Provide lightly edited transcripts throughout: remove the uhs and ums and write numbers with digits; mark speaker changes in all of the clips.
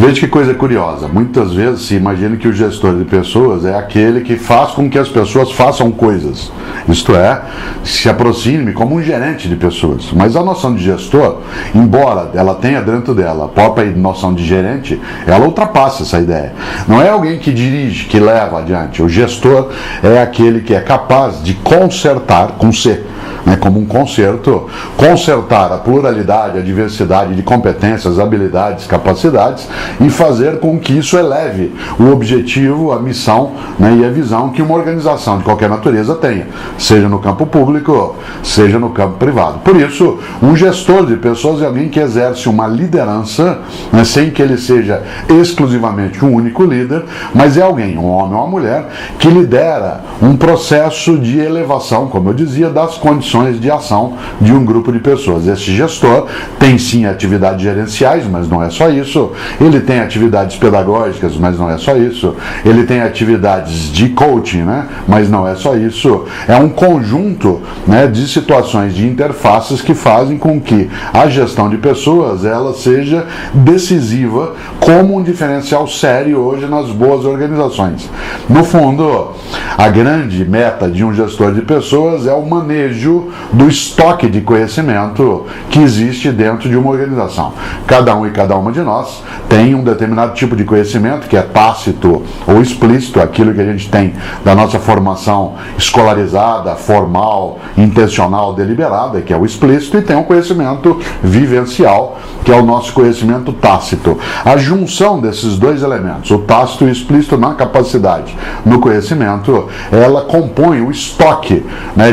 Speaker 1: Veja que coisa curiosa, muitas vezes se imagina que o gestor de pessoas é aquele que faz com que as pessoas façam coisas, isto é, se aproxime como um gerente de pessoas. Mas a noção de gestor, embora ela tenha dentro dela a própria noção de gerente, ela ultrapassa essa ideia. Não é alguém que dirige, que leva adiante. O gestor é aquele que é capaz de consertar, com C, como um concerto, consertar a pluralidade, a diversidade de competências, habilidades, capacidades e fazer com que isso eleve o objetivo, a missão e a visão que uma organização de qualquer natureza tenha, seja no campo público, seja no campo privado. Por isso, um gestor de pessoas é alguém que exerce uma liderança, sem que ele seja exclusivamente um único líder, mas é alguém, um homem ou uma mulher, que lidera um processo de elevação, como eu dizia, das condições de ação de um grupo de pessoas. Esse gestor tem sim atividades gerenciais, mas não é só isso. Ele tem atividades pedagógicas, mas não é só isso. Ele tem atividades de coaching, mas não é só isso. É um conjunto de situações de interfaces que fazem com que a gestão de pessoas ela seja decisiva como um diferencial sério hoje nas boas organizações. No fundo, a grande meta de um gestor de pessoas é o manejo do estoque de conhecimento que existe dentro de uma organização. Cada um e cada uma de nós tem um determinado tipo de conhecimento que é tácito ou explícito, aquilo que a gente tem da nossa formação escolarizada, formal, intencional, deliberada, que é o explícito, e tem um conhecimento vivencial, que é o nosso conhecimento tácito. A junção desses dois elementos, o tácito e o explícito na capacidade, no conhecimento, ela compõe o estoque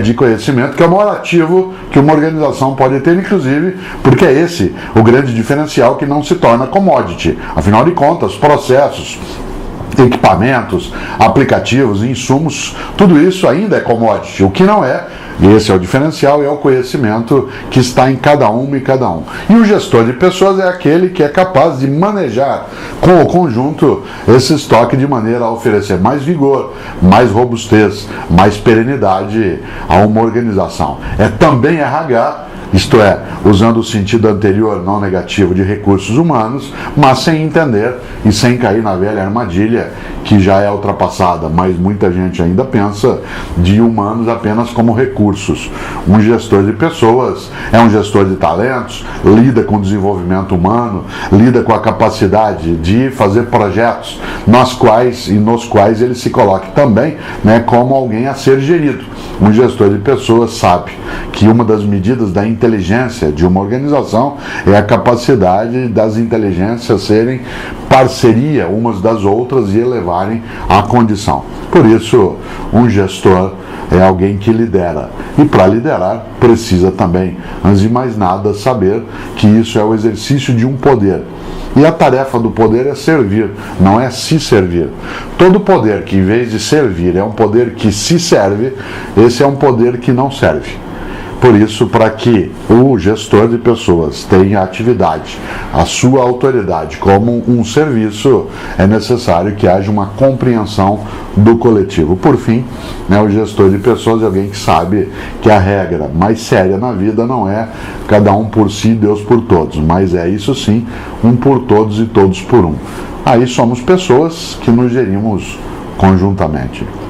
Speaker 1: de conhecimento, que é o maior ativo que uma organização pode ter, inclusive, porque é esse o grande diferencial que não se torna commodity. Afinal de contas, processos, equipamentos, aplicativos, insumos, tudo isso ainda é commodity. O que não é, e esse é o diferencial, é o conhecimento que está em cada uma e cada um. E o gestor de pessoas é aquele que é capaz de manejar com o conjunto esse estoque de maneira a oferecer mais vigor, mais robustez, mais perenidade a uma organização. É também RH, isto é, usando o sentido anterior, não negativo, de recursos humanos, mas sem entender e sem cair na velha armadilha, que já é ultrapassada, mas muita gente ainda pensa de humanos apenas como recursos. Um gestor de pessoas é um gestor de talentos, lida com o desenvolvimento humano, lida com a capacidade de fazer projetos nos quais ele se coloque também como alguém a ser gerido. Um gestor de pessoas sabe que uma das medidas da inteligência de uma organização é a capacidade das inteligências serem parceria umas das outras e elevarem a condição. Por isso, um gestor é alguém que lidera. E para liderar, precisa também, antes de mais nada, saber que isso é o exercício de um poder. E a tarefa do poder é servir, não é se servir. Todo poder que, em vez de servir, é um poder que se serve, esse é um poder que não serve. Por isso, para que o gestor de pessoas tenha atividade, a sua autoridade como um serviço, é necessário que haja uma compreensão do coletivo. Por fim, o gestor de pessoas é alguém que sabe que a regra mais séria na vida não é cada um por si, Deus por todos, mas é isso sim, um por todos e todos por um. Aí somos pessoas que nos gerimos conjuntamente.